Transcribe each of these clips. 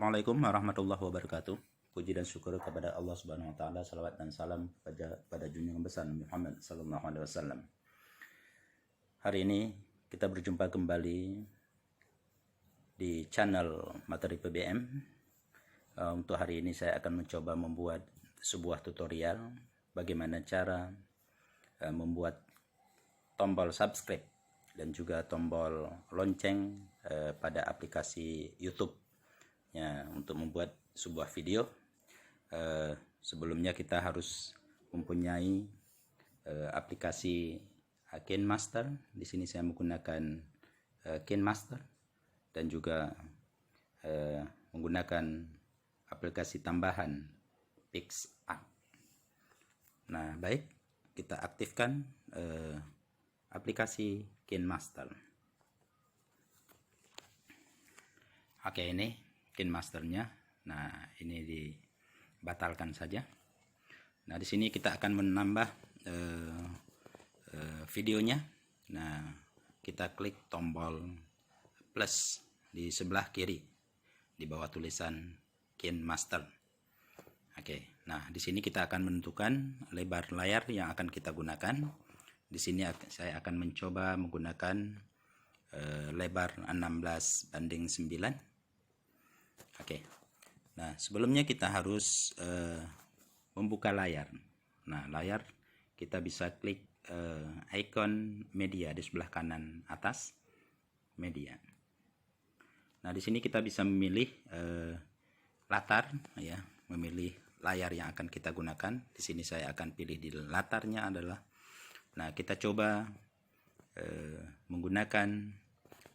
Assalamualaikum warahmatullahi wabarakatuh. Puji dan syukur kepada Allah Subhanahu wa taala, salawat dan salam pada junjungan besar Nabi Muhammad sallallahu alaihi wasallam. Hari ini kita berjumpa kembali di channel Materi PBM. Untuk hari ini saya akan mencoba membuat sebuah tutorial bagaimana cara membuat tombol subscribe dan juga tombol lonceng pada aplikasi YouTube. Ya, untuk membuat sebuah video, sebelumnya kita harus mempunyai aplikasi KineMaster. Di sini saya menggunakan KineMaster dan juga menggunakan aplikasi tambahan PicsArt. Nah, baik, kita aktifkan aplikasi KineMaster. Oke, ini KineMasternya. Nah, ini dibatalkan saja. Nah, di sini kita akan menambah videonya. Nah, kita klik tombol plus di sebelah kiri di bawah tulisan KineMaster. Oke. Nah, di sini kita akan menentukan lebar layar yang akan kita gunakan. Di sini saya akan mencoba menggunakan lebar 16:9. Oke. Nah, sebelumnya kita harus membuka layar. Nah, layar kita bisa klik icon media di sebelah kanan atas media. Nah, di sini kita bisa memilih latar, ya, memilih layar yang akan kita gunakan. Di sini saya akan pilih di latarnya adalah. Nah, kita coba menggunakan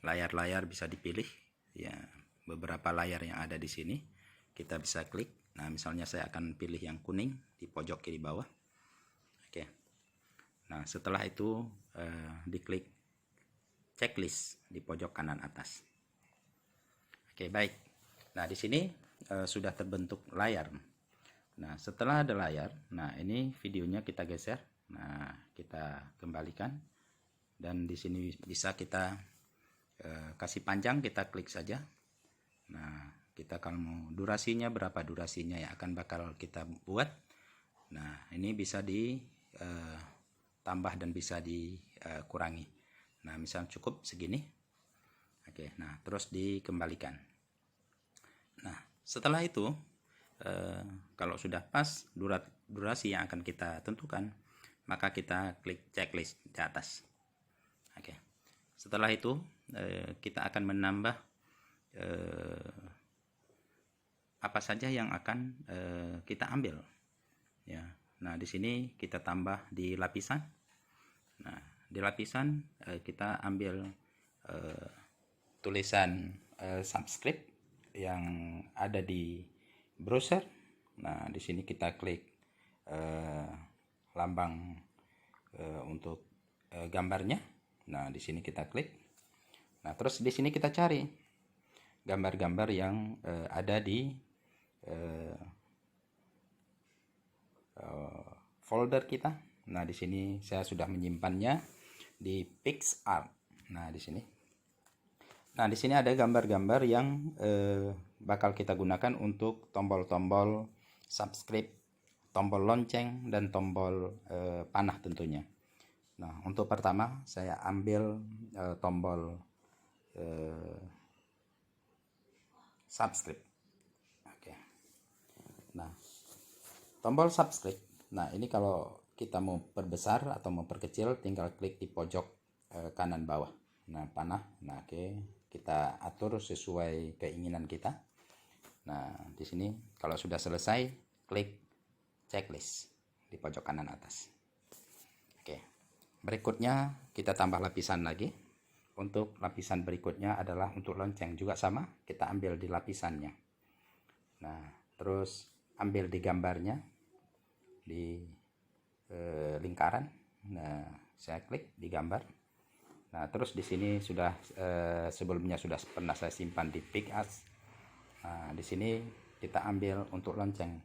layar-layar bisa dipilih, ya. Beberapa layar yang ada di sini kita bisa klik. Nah, misalnya saya akan pilih yang kuning di pojok kiri bawah. Oke. Nah, setelah itu diklik checklist di pojok kanan atas. Oke, baik. Nah, di sini sudah terbentuk layar. Nah, setelah ada layar, nah ini videonya kita geser. Nah, kita kembalikan dan di sini bisa kita kasih panjang, kita klik saja. Nah, kita kalau mau durasinya, berapa durasinya yang akan bakal kita buat. Nah, ini bisa ditambah dan bisa dikurangi. Nah, misal cukup segini. Oke, nah terus dikembalikan. Nah, setelah itu kalau sudah pas durasi yang akan kita tentukan, maka kita klik checklist di atas. Oke. Setelah itu kita akan menambah apa saja yang akan kita ambil, ya. Nah, di sini kita tambah di lapisan. Nah, di lapisan kita ambil tulisan subscribe yang ada di browser. Nah, di sini kita klik lambang untuk gambarnya. Nah, di sini kita klik. Nah, terus di sini kita cari gambar-gambar yang ada di folder kita. Nah, di sini saya sudah menyimpannya di PicsArt. Nah, di sini. Nah, di sini ada gambar-gambar yang bakal kita gunakan untuk tombol-tombol subscribe, tombol lonceng, dan tombol panah tentunya. Nah, untuk pertama saya ambil tombol subscribe. Oke. Nah, tombol subscribe. Nah, ini kalau kita mau perbesar atau mau perkecil, tinggal klik di pojok kanan bawah. Nah, panah. Nah, oke, kita atur sesuai keinginan kita. Nah, di sini kalau sudah selesai, klik checklist di pojok kanan atas. Oke. Berikutnya kita tambah lapisan lagi. Untuk lapisan berikutnya adalah untuk lonceng, juga sama, kita ambil di lapisannya. Nah, terus ambil di gambarnya, di lingkaran. Nah, saya klik di gambar. Nah, terus di sini sudah sebelumnya sudah pernah saya simpan di PicsArt. Nah, di sini kita ambil untuk lonceng.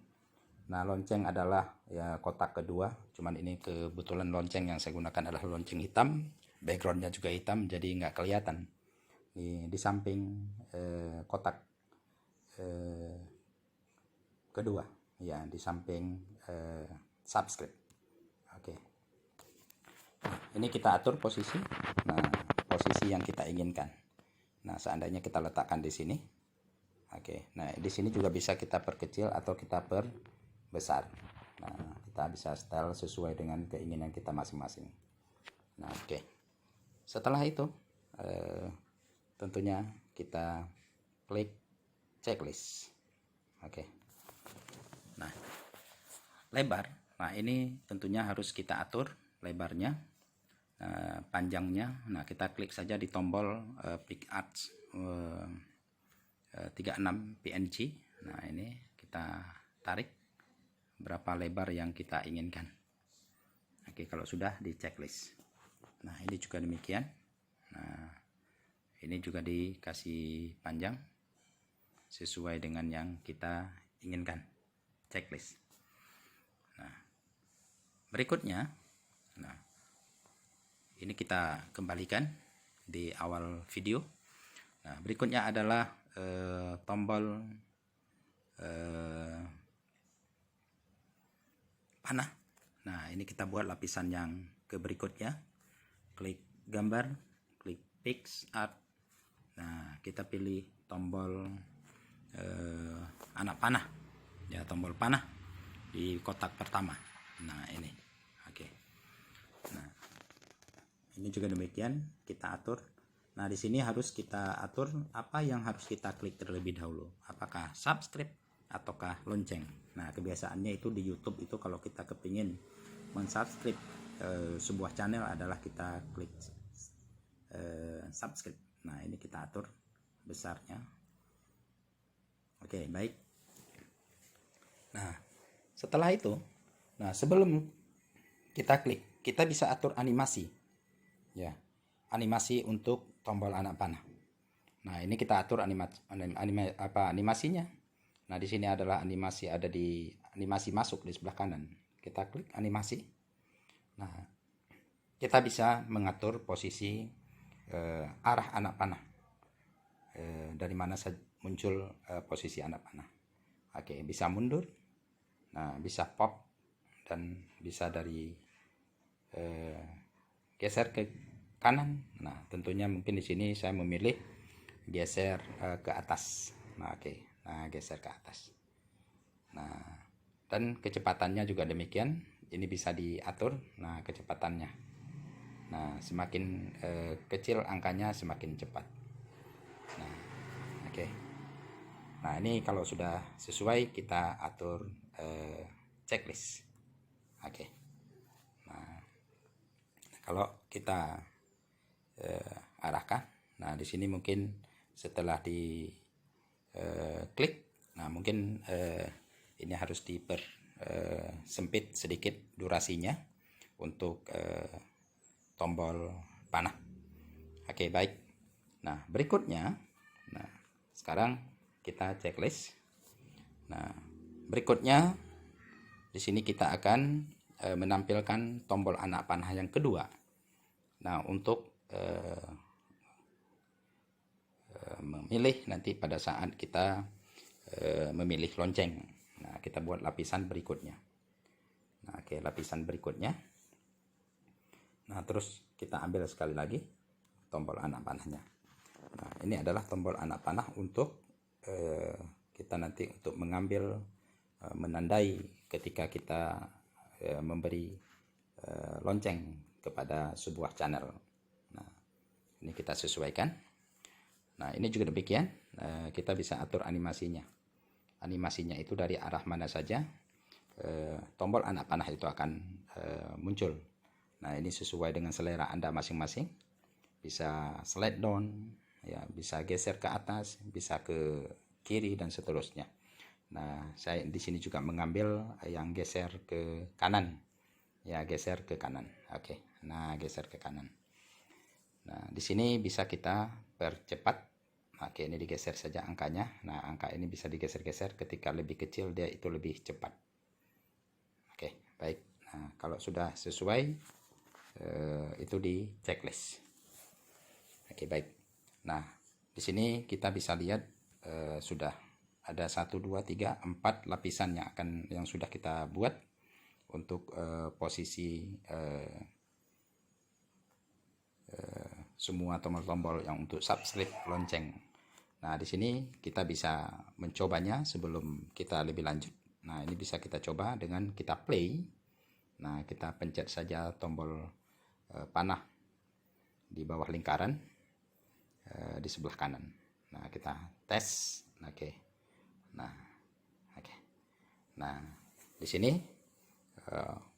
Nah, lonceng adalah ya kotak kedua, cuman ini kebetulan lonceng yang saya gunakan adalah lonceng hitam. Backgroundnya juga hitam, jadi nggak kelihatan di samping kotak kedua, ya, di samping subscribe. Oke. Nah, ini kita atur posisi. Nah, posisi yang kita inginkan. Nah, seandainya kita letakkan di sini. Oke. Nah, di sini juga bisa kita perkecil atau kita perbesar. Nah, kita bisa style sesuai dengan keinginan kita masing-masing. Nah, oke. Setelah itu, tentunya kita klik checklist. Oke. Nah, lebar. Nah, ini tentunya harus kita atur lebarnya, panjangnya. Nah, kita klik saja di tombol PicArt 36 PNG. Nah, ini kita tarik berapa lebar yang kita inginkan. Oke, kalau sudah di checklist. Nah, ini juga demikian. Nah, ini juga dikasih panjang sesuai dengan yang kita inginkan. Checklist. Nah, berikutnya, nah, ini kita kembalikan di awal video. Nah, berikutnya adalah tombol panah. Nah, ini kita buat lapisan yang ke berikutnya. Klik gambar, klik PicArt. Nah, kita pilih tombol anak panah, ya, tombol panah di kotak pertama. Nah, ini, oke. Nah, ini juga demikian kita atur. Nah, di sini harus kita atur apa yang harus kita klik terlebih dahulu. Apakah subscribe ataukah lonceng. Nah, kebiasaannya itu di YouTube itu kalau kita kepingin mensubscribe sebuah channel adalah kita klik subscribe. Nah, ini kita atur besarnya. Oke, baik. Nah, setelah itu, nah, sebelum kita klik, kita bisa atur animasi, ya, animasi untuk tombol anak panah. Nah, ini kita atur animasinya. Nah, di sini adalah animasi, ada di animasi masuk di sebelah kanan. Kita klik animasi. Nah, kita bisa mengatur posisi arah anak panah, dari mana muncul posisi anak panah. Oke, bisa mundur. Nah, bisa pop dan bisa dari geser ke kanan. Nah, tentunya mungkin di sini saya memilih geser ke atas. Nah, oke. Nah, geser ke atas. Nah, dan kecepatannya juga demikian. Ini bisa diatur. Nah, kecepatannya. Nah, semakin kecil angkanya semakin cepat. Nah, oke. Nah, ini kalau sudah sesuai kita atur checklist. Oke. Nah, kalau kita arahkan, nah, di sini mungkin setelah di klik, nah, mungkin ini harus sempit sedikit durasinya untuk tombol panah. Oke, baik. Nah, berikutnya, nah, sekarang kita checklist. Nah, berikutnya di sini kita akan menampilkan tombol anak panah yang kedua. Nah, untuk memilih nanti pada saat kita memilih lonceng. Nah, kita buat lapisan berikutnya. Nah, oke, lapisan berikutnya. Nah, terus kita ambil sekali lagi tombol anak panahnya. Nah, ini adalah tombol anak panah untuk kita nanti untuk mengambil, menandai ketika kita memberi lonceng kepada sebuah channel. Nah, ini kita sesuaikan. Nah, ini juga demikian, kita bisa atur animasinya. Animasinya itu dari arah mana saja tombol anak panah itu akan muncul. Nah, ini sesuai dengan selera Anda masing-masing. Bisa slide down, ya, bisa geser ke atas, bisa ke kiri dan seterusnya. Nah, saya di sini juga mengambil yang geser ke kanan. Ya, geser ke kanan. Oke. Nah, geser ke kanan. Nah, di sini bisa kita percepat. Oke, ini digeser saja angkanya. Nah, angka ini bisa digeser-geser, ketika lebih kecil dia itu lebih cepat. Oke, baik. Nah, kalau sudah sesuai itu di checklist. Oke, baik. Nah, di sini kita bisa lihat sudah ada 1 2 3 4 lapisan yang sudah kita buat untuk posisi semua tombol-tombol yang untuk subscribe lonceng. Nah, di sini kita bisa mencobanya sebelum kita lebih lanjut. Nah, ini bisa kita coba dengan kita play. Nah, kita pencet saja tombol panah di bawah lingkaran di sebelah kanan. Nah, kita tes. Oke. Nah, oke. Nah, di sini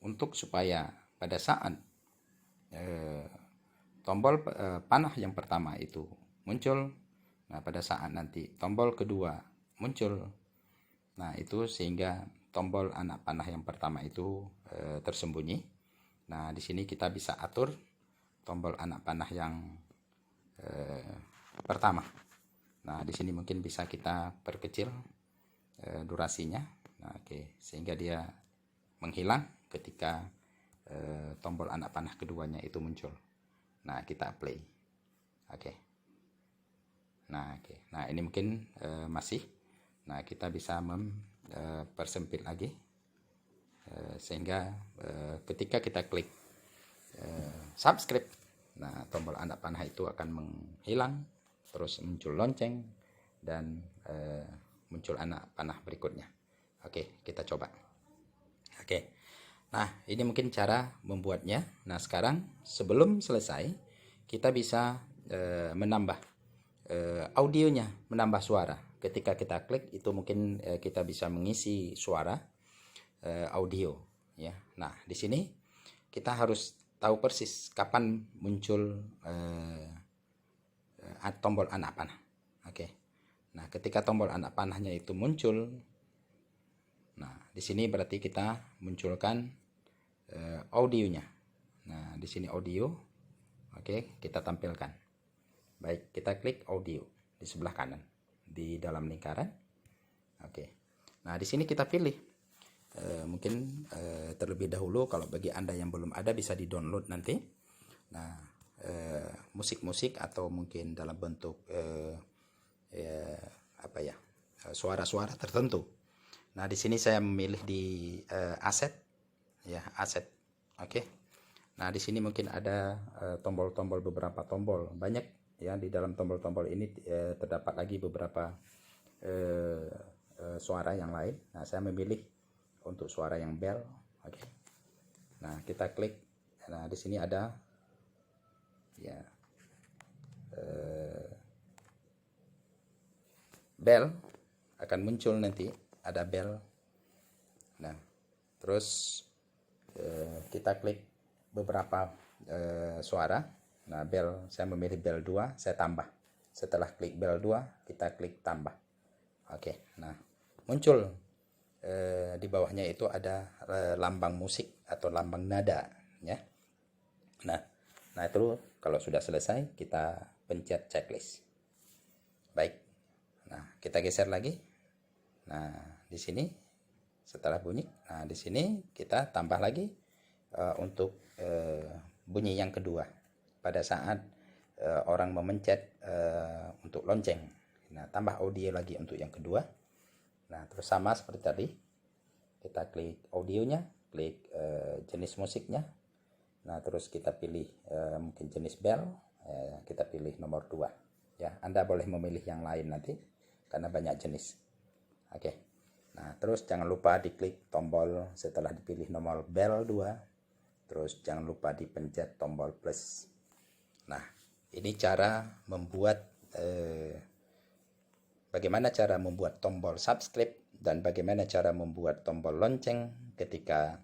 untuk supaya pada saat tombol panah yang pertama itu muncul, nah pada saat nanti tombol kedua muncul, nah itu sehingga tombol anak panah yang pertama itu tersembunyi. Nah, di sini kita bisa atur tombol anak panah yang pertama. Nah, di sini mungkin bisa kita perkecil durasinya. Nah, oke, sehingga dia menghilang ketika tombol anak panah keduanya itu muncul. Nah, kita play. Oke. Nah, oke. Nah, ini mungkin masih. Nah, kita bisa mempersempit lagi sehingga ketika kita klik subscribe, nah tombol anak panah itu akan menghilang, terus muncul lonceng dan muncul anak panah berikutnya. Oke, kita coba. Oke. Nah, ini mungkin cara membuatnya. Nah, sekarang sebelum selesai, kita bisa menambah audionya, menambah suara. Ketika kita klik itu mungkin kita bisa mengisi suara audio, ya. Nah, di sini kita harus tahu persis kapan muncul tombol anak panah. Oke. Nah, ketika tombol anak panahnya itu muncul, nah, di sini berarti kita munculkan audionya. Nah, di sini audio. Oke, kita tampilkan. Baik, kita klik audio di sebelah kanan di dalam lingkaran. Oke. Nah, di sini kita pilih mungkin terlebih dahulu kalau bagi Anda yang belum ada bisa di-download nanti. Nah, musik-musik atau mungkin dalam bentuk suara-suara tertentu. Nah, di sini saya memilih di aset, ya, aset. Oke. Nah, di sini mungkin ada tombol-tombol, beberapa tombol, banyak ya. Di dalam tombol-tombol ini terdapat lagi beberapa suara yang lain. Nah, saya memilih untuk suara yang bell. Oke. Nah, kita klik. Nah, di sini ada ya bell akan muncul nanti. Ada bell. Nah, terus kita klik beberapa suara. Nah, bell, saya memilih bell 2, saya tambah. Setelah klik bell 2, kita klik tambah. Oke. Nah, muncul di bawahnya itu ada lambang musik atau lambang nada, ya. Nah, itu kalau sudah selesai kita pencet checklist. Baik. Nah, kita geser lagi. Nah, di sini setelah bunyi, nah di sini kita tambah lagi untuk bunyi yang kedua pada saat orang memencet untuk lonceng. Nah, tambah audio lagi untuk yang kedua. Nah, terus sama seperti tadi, kita klik audionya, klik jenis musiknya. Nah, terus kita pilih mungkin jenis bell, kita pilih nomor 2. Ya, Anda boleh memilih yang lain nanti karena banyak jenis. Oke. Nah, terus jangan lupa diklik tombol setelah dipilih nomor bell 2. Terus jangan lupa dipencet tombol plus. Nah, ini cara membuat bagaimana cara membuat tombol subscribe dan bagaimana cara membuat tombol lonceng ketika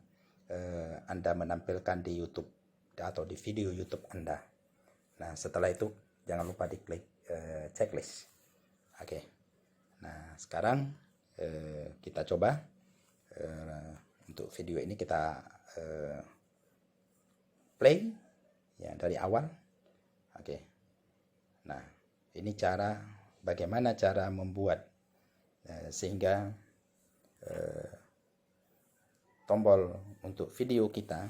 Anda menampilkan di YouTube atau di video YouTube Anda. Nah, setelah itu jangan lupa diklik checklist. Oke. Nah, sekarang kita coba untuk video ini kita play ya dari awal. Oke. Nah, ini bagaimana cara membuat sehingga tombol untuk video kita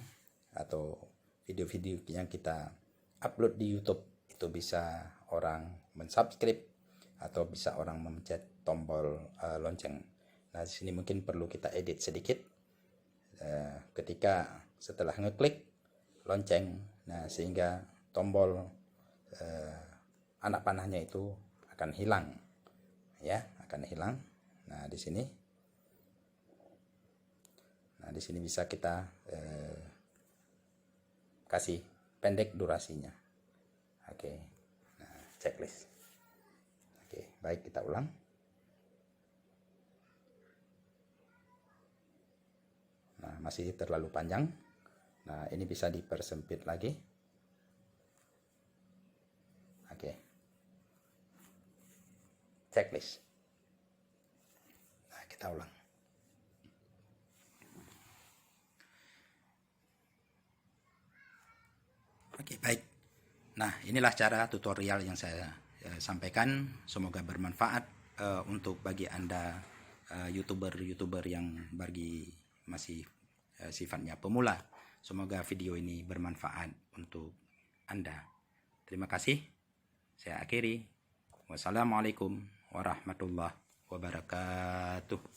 atau video-video yang kita upload di YouTube itu bisa orang mensubscribe atau bisa orang memencet tombol lonceng. Nah, di sini mungkin perlu kita edit sedikit. Ketika setelah ngeklik lonceng, nah sehingga tombol anak panahnya itu akan hilang, ya, akan hilang. Nah, di sini bisa kita kasih pendek durasinya. Oke, nah, checklist. Oke, baik, kita ulang. Nah, masih terlalu panjang. Nah, ini bisa dipersempit lagi. Oke, checklist. Nah, kita ulang. Oke, baik. Nah, inilah cara tutorial yang saya sampaikan. Semoga bermanfaat untuk bagi Anda YouTuber yang masih sifatnya pemula. Semoga video ini bermanfaat untuk Anda. Terima kasih. Saya akhiri. Wassalamualaikum warahmatullahi wabarakatuh.